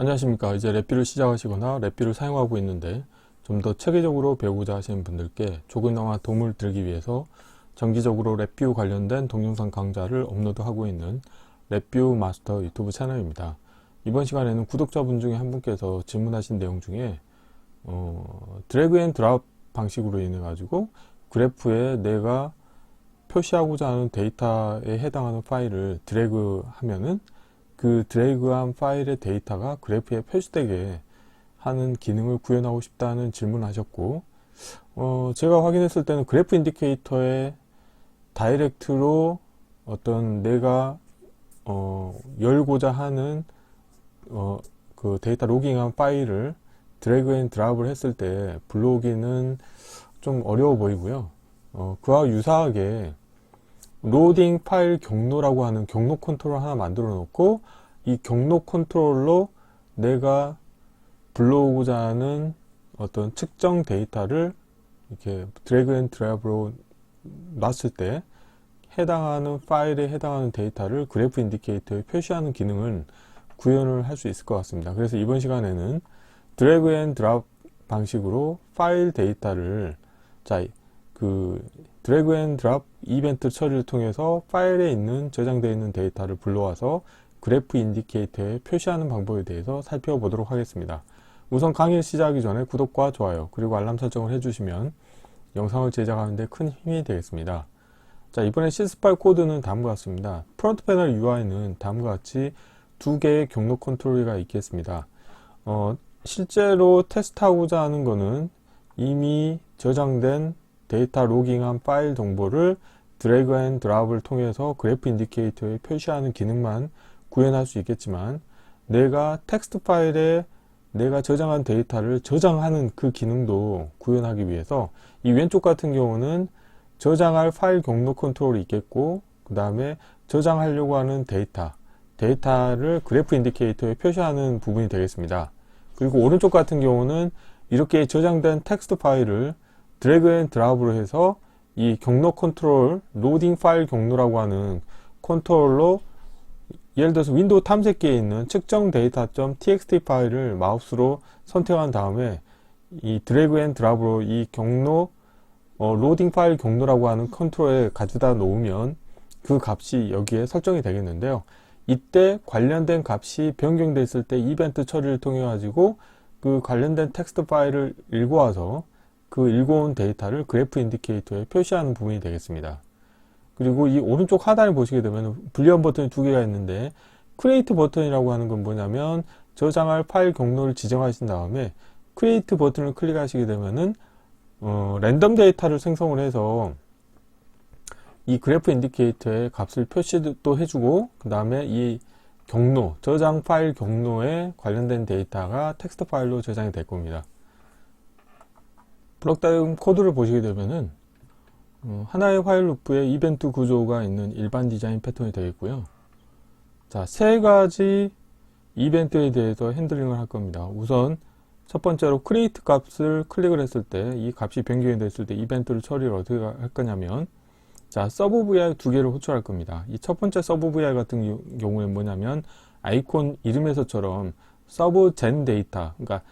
안녕하십니까. 이제 랩뷰를 시작하시거나 랩뷰를 사용하고 있는데 좀 더 체계적으로 배우고자 하시는 분들께 조금이나마 도움을 드리기 위해서 정기적으로 랩뷰 관련된 동영상 강좌를 업로드하고 있는 랩뷰 마스터 유튜브 채널입니다. 이번 시간에는 구독자분 중에 한 분께서 질문하신 내용 중에 드래그 앤 드랍 방식으로 인해 가지고 그래프에 내가 표시하고자 하는 데이터에 해당하는 파일을 드래그 하면은 그 드래그한 파일의 데이터가 그래프에 표시되게 하는 기능을 구현하고 싶다는 질문을 하셨고, 제가 확인했을 때는 그래프 인디케이터에 다이렉트로 어떤 내가 열고자 하는 그 데이터 로깅한 파일을 드래그 앤 드랍을 했을 때 불러오기는 좀 어려워 보이고요. 그와 유사하게 로딩 파일 경로라고 하는 경로 컨트롤 하나 만들어 놓고 이 경로 컨트롤로 내가 불러오고자 하는 어떤 측정 데이터를 이렇게 드래그 앤 드랍으로 놨을 때 해당하는 파일에 해당하는 데이터를 그래프 인디케이터에 표시하는 기능을 구현을 할 수 있을 것 같습니다. 그래서 이번 시간에는 드래그 앤 드랍 방식으로 파일 데이터를 드래그 앤 드랍 이벤트 처리를 통해서 파일에 있는 저장되어 있는 데이터를 불러와서 그래프 인디케이터에 표시하는 방법에 대해서 살펴보도록 하겠습니다. 우선 강의 시작하기 전에 구독과 좋아요 그리고 알람 설정을 해주시면 영상을 제작하는 데 큰 힘이 되겠습니다. 자, 이번에 CS 파일 코드는 다음과 같습니다. 프론트 패널 UI는 다음과 같이 두 개의 경로 컨트롤이 있겠습니다. 실제로 테스트하고자 하는 거는 이미 저장된 데이터 로깅한 파일 정보를 드래그 앤 드랍을 통해서 그래프 인디케이터에 표시하는 기능만 구현할 수 있겠지만, 내가 텍스트 파일에 내가 저장한 데이터를 저장하는 그 기능도 구현하기 위해서 이 왼쪽 같은 경우는 저장할 파일 경로 컨트롤이 있겠고, 그 다음에 저장하려고 하는 데이터를 그래프 인디케이터에 표시하는 부분이 되겠습니다. 그리고 오른쪽 같은 경우는 이렇게 저장된 텍스트 파일을 드래그 앤 드랍으로 해서 이 경로 컨트롤, 로딩 파일 경로라고 하는 컨트롤로 예를 들어서 윈도우 탐색기에 있는 측정 데이터.txt 파일을 마우스로 선택한 다음에 이 드래그 앤 드랍으로 이 경로, 로딩 파일 경로라고 하는 컨트롤에 가져다 놓으면 그 값이 여기에 설정이 되겠는데요. 이때 관련된 값이 변경됐을 때 이벤트 처리를 통해 가지고 그 관련된 텍스트 파일을 읽어와서 그 읽어온 데이터를 그래프 인디케이터에 표시하는 부분이 되겠습니다. 그리고 이 오른쪽 하단을 보시게 되면 분리한 버튼이 두 개가 있는데, 크리에이트 버튼이라고 하는 건 뭐냐면 저장할 파일 경로를 지정하신 다음에 크리에이트 버튼을 클릭하시게 되면은 랜덤 데이터를 생성을 해서 이 그래프 인디케이터에 값을 표시도 해주고, 그 다음에 이 경로, 저장 파일 경로에 관련된 데이터가 텍스트 파일로 저장이 될 겁니다. 블록 다이어그램 코드를 보시게 되면은 하나의 화일 루프에 이벤트 구조가 있는 일반 디자인 패턴이 되겠고요. 자, 세 가지 이벤트에 대해서 핸들링을 할 겁니다. 우선 첫 번째로 크리에이트 값을 클릭을 했을 때 이 값이 변경이 됐을 때 이벤트를 처리를 어떻게 할 거냐면, 자, 서브 vi 두 개를 호출할 겁니다. 이 첫 번째 서브 vi 같은 경우에 뭐냐면 아이콘 이름에서처럼 서브 젠 데이터, 그러니까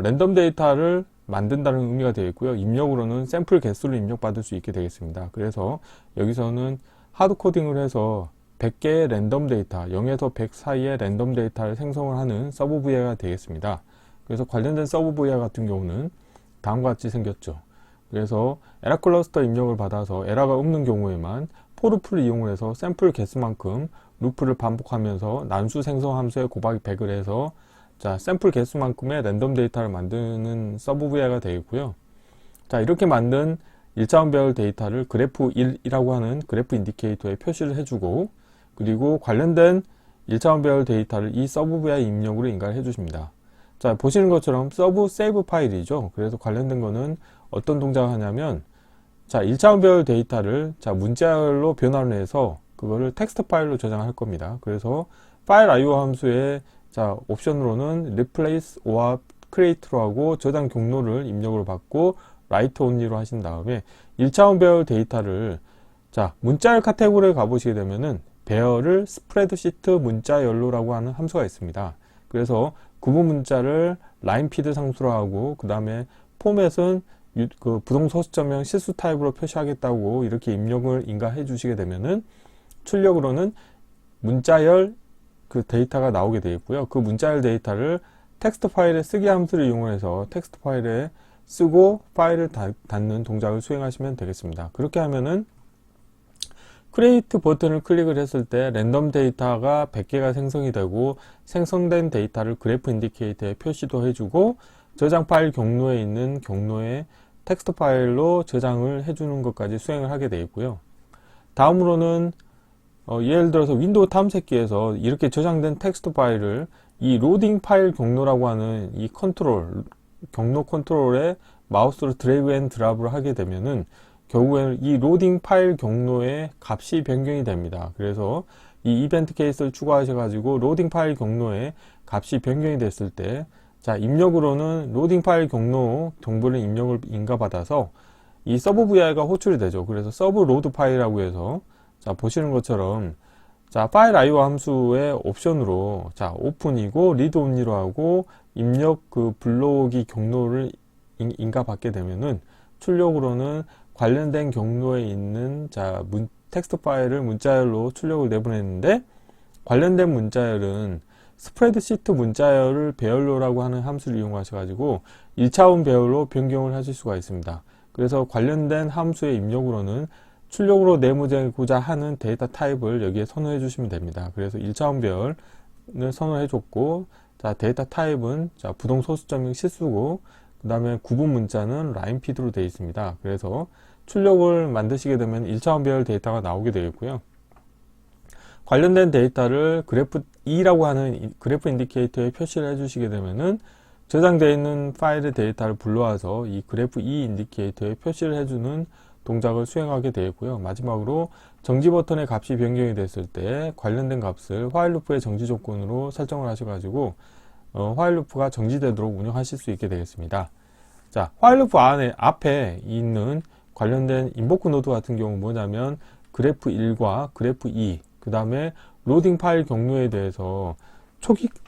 랜덤 데이터를 만든다는 의미가 되어 있고요. 입력으로는 샘플 개수를 입력받을 수 있게 되겠습니다. 그래서 여기서는 하드 코딩을 해서 100개의 랜덤 데이터, 0에서 100 사이의 랜덤 데이터를 생성을 하는 서브 VI가 되겠습니다. 그래서 관련된 서브 VI 같은 경우는 다음과 같이 생겼죠. 그래서 에러 클러스터 입력을 받아서 에러가 없는 경우에만 포르프를 이용을 해서 샘플 개수만큼 루프를 반복하면서 난수 생성 함수에 곱하기 100을 해서 자, 샘플 개수만큼의 랜덤 데이터를 만드는 서브 VI가 되겠고요. 자, 이렇게 만든 1차원별 데이터를 그래프 1이라고 하는 그래프 인디케이터에 표시를 해주고, 그리고 관련된 1차원별 데이터를 이 서브 VI 입력으로 인가를 해주십니다. 자, 보시는 것처럼 서브 세이브 파일이죠. 그래서 관련된 거는 어떤 동작을 하냐면, 자, 1차원별 데이터를 자, 문자열로 변환을 해서 그거를 텍스트 파일로 저장할 겁니다. 그래서 파일 IO 함수에 자, 옵션으로는 replace or create로 하고 저장 경로를 입력으로 받고 write only로 하신 다음에 1차원별 데이터를 자, 문자열 카테고리에 가보시게 되면은 배열을 스프레드시트 문자열로라고 하는 함수가 있습니다. 그래서 구분 문자를 라인피드 상수로 하고, 그 다음에 포맷은 그 부동소수점형 실수 타입으로 표시하겠다고 이렇게 입력을 인가해 주시게 되면은 출력으로는 문자열 그 데이터가 나오게 되어 있고요. 그 문자열 데이터를 텍스트 파일에 쓰기 함수를 이용해서 텍스트 파일에 쓰고 파일을 닫는 동작을 수행하시면 되겠습니다. 그렇게 하면은 크리에이트 버튼을 클릭을 했을 때 랜덤 데이터가 100개가 생성이 되고, 생성된 데이터를 그래프 인디케이터에 표시도 해주고, 저장 파일 경로에 있는 경로에 텍스트 파일로 저장을 해주는 것까지 수행을 하게 되어 있고요. 다음으로는 예를 들어서 윈도우 탐색기에서 이렇게 저장된 텍스트 파일을 이 로딩 파일 경로라고 하는 이 경로 컨트롤에 마우스로 드래그 앤 드랍을 하게 되면은 결국에는 이 로딩 파일 경로의 값이 변경이 됩니다. 그래서 이 이벤트 케이스를 추가하셔가지고 로딩 파일 경로에 값이 변경이 됐을 때, 자, 입력으로는 로딩 파일 경로 정보를 입력을 인가받아서 이 서브 VI가 호출이 되죠. 그래서 서브 로드 파일이라고 해서, 자, 보시는 것처럼, 자, 파일 IO 함수의 옵션으로, 자, 오픈이고 리드 온리로 하고 입력 그 불러오기 경로를 인가받게 되면은 출력으로는 관련된 경로에 있는, 자, 텍스트 파일을 문자열로 출력을 내보냈는데, 관련된 문자열은 스프레드시트 문자열을 배열로라고 하는 함수를 이용하셔가지고 1차원 배열로 변경을 하실 수가 있습니다. 그래서 관련된 함수의 입력으로는 출력으로 내보내고자 하는 데이터 타입을 여기에 선호해 주시면 됩니다. 그래서 1차원 배열을 선호해 줬고, 자, 데이터 타입은, 자, 부동소수점형 실수고, 그 다음에 구분 문자는 라인피드로 되어 있습니다. 그래서 출력을 만드시게 되면 1차원 배열 데이터가 나오게 되겠고요. 관련된 데이터를 그래프 2라고 하는 그래프 인디케이터에 표시를 해주시게 되면은 저장되어 있는 파일의 데이터를 불러와서 이 그래프 2 인디케이터에 표시를 해주는 동작을 수행하게 되겠고요. 마지막으로 정지 버튼의 값이 변경이 됐을 때 관련된 값을 화일 루프의 정지 조건으로 설정을 하셔가지고 화일 루프가 정지되도록 운영하실 수 있게 되겠습니다. 자, 화일 루프 앞에 있는 관련된 인보크 노드 같은 경우 뭐냐면 그래프 1과 그래프 2, 그 다음에 로딩 파일 경로에 대해서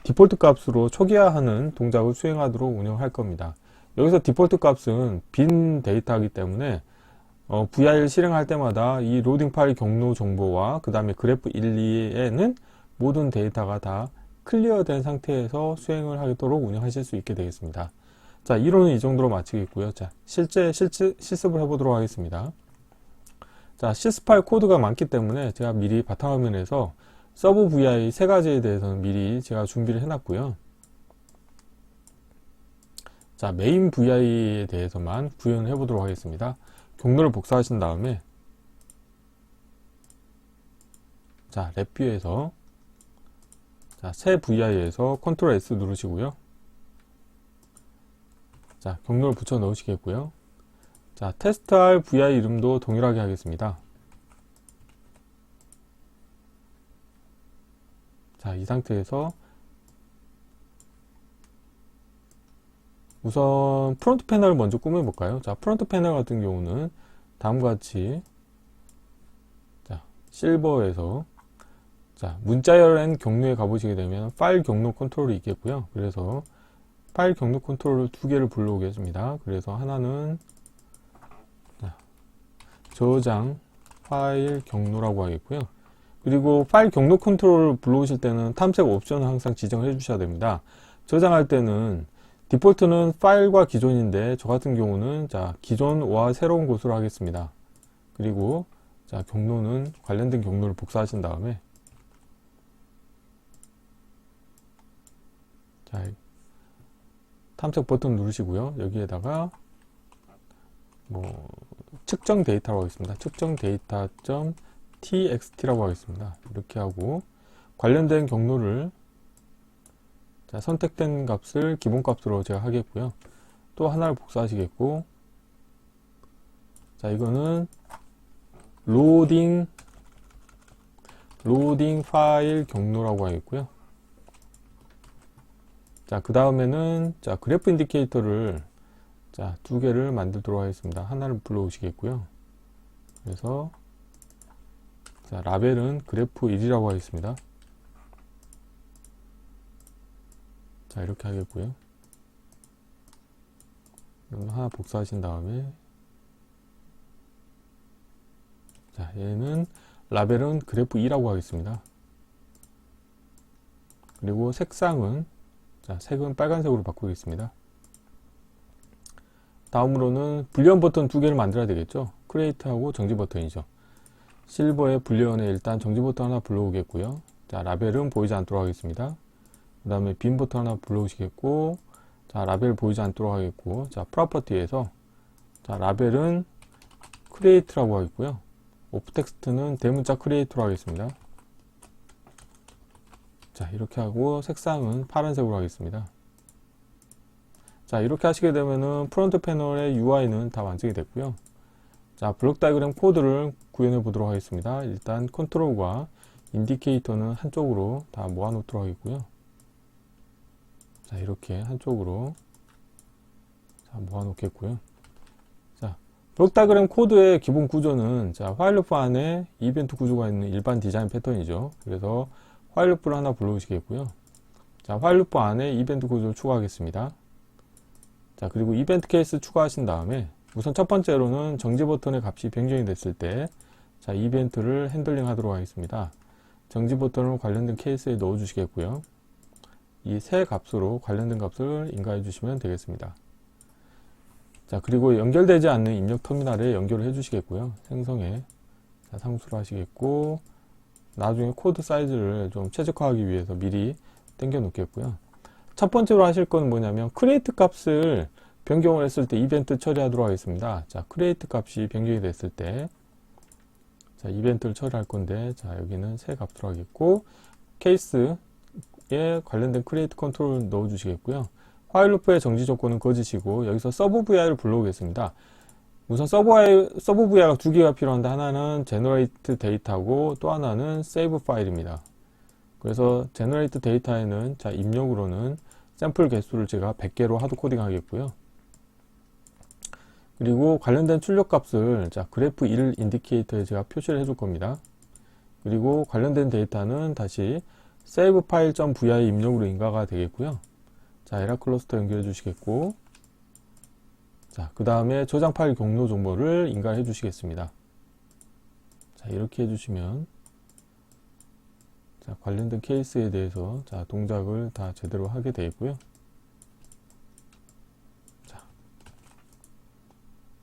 디폴트 값으로 초기화하는 동작을 수행하도록 운영할 겁니다. 여기서 디폴트 값은 빈 데이터이기 때문에 VI를 실행할 때마다 이 로딩 파일 경로 정보와 그 다음에 그래프 1, 2에는 모든 데이터가 다 클리어된 상태에서 수행을 하도록 운영하실 수 있게 되겠습니다. 자, 이론은 이 정도로 마치겠고요. 자, 실제 실습을 해보도록 하겠습니다. 자, 시스 파일 코드가 많기 때문에 제가 미리 바탕화면에서 서브 VI 세 가지에 대해서는 미리 제가 준비를 해놨고요. 자, 메인 VI에 대해서만 구현을 해보도록 하겠습니다. 경로를 복사하신 다음에, 자, 랩뷰에서, 자, 새 VI에서 컨트롤 S 누르시고요. 자, 경로를 붙여 넣으시겠고요. 자, 테스트할 VI 이름도 동일하게 하겠습니다. 자, 이 상태에서 우선 프론트 패널을 먼저 꾸며 볼까요? 자, 프론트 패널 같은 경우는 다음과 같이, 자, 실버에서, 자, 문자열 앤 경로에 가보시게 되면 파일 경로 컨트롤이 있겠고요. 그래서 파일 경로 컨트롤을 두 개를 불러오겠습니다. 그래서 하나는, 자, 저장 파일 경로라고 하겠고요. 그리고 파일 경로 컨트롤을 불러오실 때는 탐색 옵션을 항상 지정을 해 주셔야 됩니다. 저장할 때는 디폴트는 파일과 기존인데 저 같은 경우는, 자, 기존과 새로운 곳으로 하겠습니다. 그리고, 자, 경로는 관련된 경로를 복사하신 다음에, 자, 탐색 버튼 누르시고요. 여기에다가 뭐 측정 데이터라고 하겠습니다. 측정 데이터.txt라고 하겠습니다. 이렇게 하고 관련된 경로를, 자, 선택된 값을 기본값으로 제가 하겠고요. 또 하나를 복사하시겠고, 자, 이거는 로딩 파일 경로라고 하겠고요. 자, 그 다음에는, 자, 그래프 인디케이터를, 자, 두 개를 만들도록 하겠습니다. 하나를 불러오시겠고요. 그래서, 자, 라벨은 그래프 1이라고 하겠습니다. 자, 이렇게 하겠고요. 그럼 하나 복사하신 다음에, 자, 얘는 라벨은 그래프 2라고 하겠습니다. 그리고 색상은, 자, 색은 빨간색으로 바꾸겠습니다. 다음으로는 불리언 버튼 두 개를 만들어야 되겠죠. 크리에이트하고 정지 버튼이죠. 실버의 불리언에 일단 정지 버튼 하나 불러오겠고요. 자, 라벨은 보이지 않도록 하겠습니다. 그 다음에 빈 버튼 하나 불러오시겠고, 자, 라벨 보이지 않도록 하겠고, 자, 프로퍼티에서, 자, 라벨은 크리에이트라고 하겠고요. 오프 텍스트는 대문자 크리에이트로 하겠습니다. 자, 이렇게 하고 색상은 파란색으로 하겠습니다. 자, 이렇게 하시게 되면은 프론트 패널의 UI는 다 완성이 됐고요. 자, 블록 다이어그램 코드를 구현해 보도록 하겠습니다. 일단 컨트롤과 인디케이터는 한쪽으로 다 모아 놓도록 하겠고요. 자, 이렇게 한쪽으로 자, 모아 놓겠고요. 자, 블록 다이어그램 코드의 기본 구조는, 자, 화일 루프 안에 이벤트 구조가 있는 일반 디자인 패턴이죠. 그래서 화일 루프를 하나 불러오시겠고요. 자, 화일 루프 안에 이벤트 구조를 추가하겠습니다. 자, 그리고 이벤트 케이스 추가하신 다음에, 우선 첫 번째로는 정지 버튼의 값이 변경이 됐을 때, 자, 이벤트를 핸들링 하도록 하겠습니다. 정지 버튼을 관련된 케이스에 넣어 주시겠고요. 이 세 값으로 관련된 값을 인가해 주시면 되겠습니다. 자, 그리고 연결되지 않는 입력 터미널에 연결을 해 주시겠고요. 생성에, 자, 상수로 하시겠고, 나중에 코드 사이즈를 좀 최적화하기 위해서 미리 당겨 놓겠고요. 첫 번째로 하실 건 뭐냐면, 크리에이트 값을 변경을 했을 때 이벤트 처리하도록 하겠습니다. 자, 크리에이트 값이 변경이 됐을 때, 자, 이벤트를 처리할 건데, 자, 여기는 새 값으로 하겠고, 케이스에 관련된 크리에이트 컨트롤 넣어 주시겠고요. 화일 루프의 정지 조건은 거짓이고, 여기서 서브 VI를 불러오겠습니다. 우선 서브 VI가 두 개가 필요한데, 하나는 generate 데이터고, 또 하나는 save 파일입니다. 그래서 generate 데이터에는, 자, 입력으로는 샘플 개수를 제가 100개로 하드 코딩 하겠고요. 그리고 관련된 출력 값을, 자, 그래프 1 인디케이터에 제가 표시를 해줄 겁니다. 그리고 관련된 데이터는 다시 save file.vi 입력으로 인가가 되겠고요. 자, 에라 클러스터 연결해 주시겠고, 자, 그 다음에 저장 파일 경로 정보를 인가해 주시겠습니다. 자, 이렇게 해주시면, 자, 관련된 케이스에 대해서, 자, 동작을 다 제대로 하게 되고요. 자,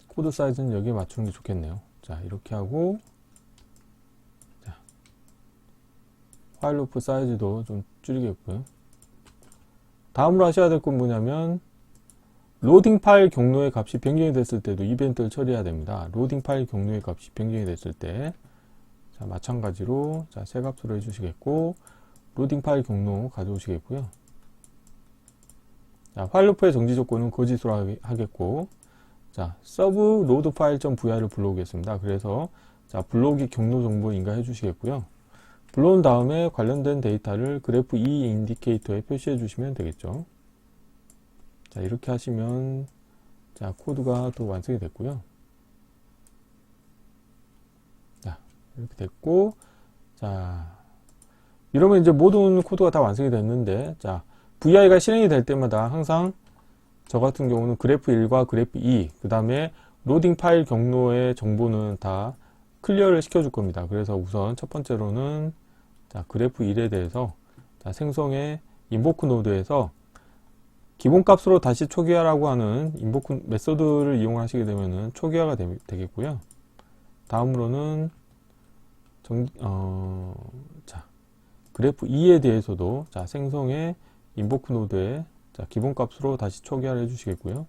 코드 사이즈는 여기에 맞추는 게 좋겠네요. 자, 이렇게 하고, 자, 화일 루프 사이즈도 좀 줄이겠고요. 다음으로 하셔야 될 건 뭐냐면, 로딩 파일 경로의 값이 변경이 됐을 때도 이벤트를 처리해야 됩니다. 로딩 파일 경로의 값이 변경이 됐을 때, 자, 마찬가지로, 자, 새 값으로 해주시겠고, 로딩 파일 경로 가져오시겠고요. 자, 화일 루프의 정지 조건은 거짓으로 하겠고, 자, 서브 로드 파일.vi를 불러오겠습니다. 그래서, 자, 불러오기 경로 정보 인가해 주시겠고요. 불러온 다음에 관련된 데이터를 그래프 2 인디케이터에 표시해 주시면 되겠죠. 자, 이렇게 하시면, 자, 코드가 또 완성이 됐고요. 자, 이렇게 됐고, 자, 이러면 이제 모든 코드가 다 완성이 됐는데, 자, VI가 실행이 될 때마다 항상 저 같은 경우는 그래프 1과 그래프 2, 그 다음에 로딩 파일 경로의 정보는 다 클리어를 시켜줄 겁니다. 그래서 우선 첫 번째로는, 자, 그래프 1에 대해서, 자, 생성의 인보크 노드에서 기본 값으로 다시 초기화라고 하는 인보크 메서드를 이용하시게 되면은 초기화가 되겠고요. 다음으로는 자, 그래프 2에 대해서도, 자, 생성의 인보크 노드에, 자, 기본 값으로 다시 초기화를 해주시겠고요.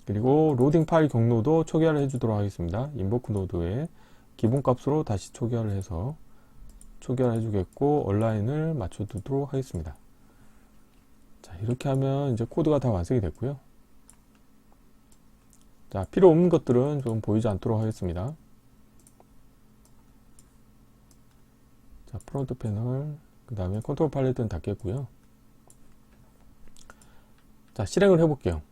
그리고 로딩 파일 경로도 초기화를 해주도록 하겠습니다. 인보크 노드에 기본 값으로 다시 초기화를 해서 초기화를 해주겠고, 얼라인을 맞춰두도록 하겠습니다. 자, 이렇게 하면 이제 코드가 다 완성이 됐고요. 자, 필요 없는 것들은 좀 보이지 않도록 하겠습니다. 자, 프론트 패널, 그 다음에 컨트롤 팔레트는 닫겠고요. 자, 실행을 해볼게요.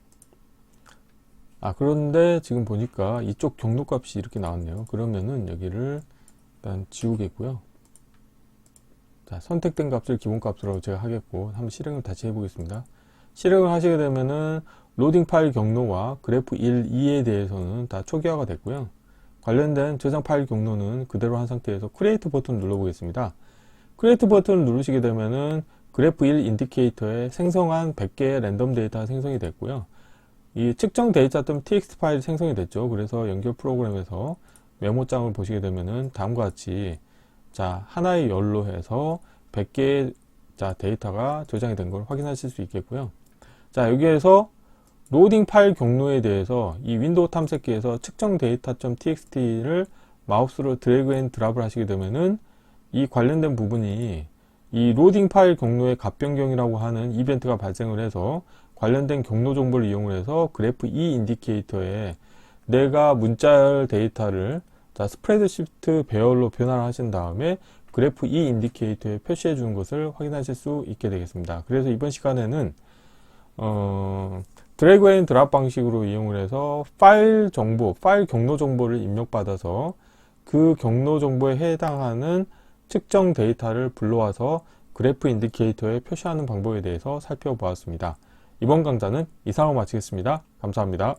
아, 그런데 지금 보니까 이쪽 경로 값이 이렇게 나왔네요. 그러면은 여기를 일단 지우겠고요. 자, 선택된 값을 기본값으로 제가 하겠고 한번 실행을 다시 해보겠습니다. 실행을 하시게 되면은 로딩 파일 경로와 그래프 1, 2에 대해서는 다 초기화가 됐고요. 관련된 저장 파일 경로는 그대로 한 상태에서 크리에이트 버튼을 눌러보겠습니다. 크리에이트 버튼을 누르시게 되면은 그래프 1 인디케이터에 생성한 100개의 랜덤 데이터가 생성이 됐고요. 이 측정 데이터.txt 파일이 생성이 됐죠. 그래서 연결 프로그램에서 메모장을 보시게 되면은 다음과 같이 자, 하나의 열로 해서 100개의 데이터가 저장이 된 걸 확인하실 수 있겠고요. 자, 여기에서 로딩 파일 경로에 대해서 이 윈도우 탐색기에서 측정 데이터.txt를 마우스로 드래그 앤 드랍을 하시게 되면은 이 관련된 부분이 이 로딩 파일 경로의 값 변경이라고 하는 이벤트가 발생을 해서 관련된 경로 정보를 이용을 해서 그래프 2 인디케이터에 내가 문자열 데이터를 스프레드시트 배열로 변화를 하신 다음에 그래프 2 인디케이터에 표시해 주는 것을 확인하실 수 있게 되겠습니다. 그래서 이번 시간에는 드래그 앤 드랍 방식으로 이용을 해서 파일 정보, 파일 경로 정보를 입력받아서 그 경로 정보에 해당하는 측정 데이터를 불러와서 그래프 인디케이터에 표시하는 방법에 대해서 살펴보았습니다. 이번 강좌는 이상으로 마치겠습니다. 감사합니다.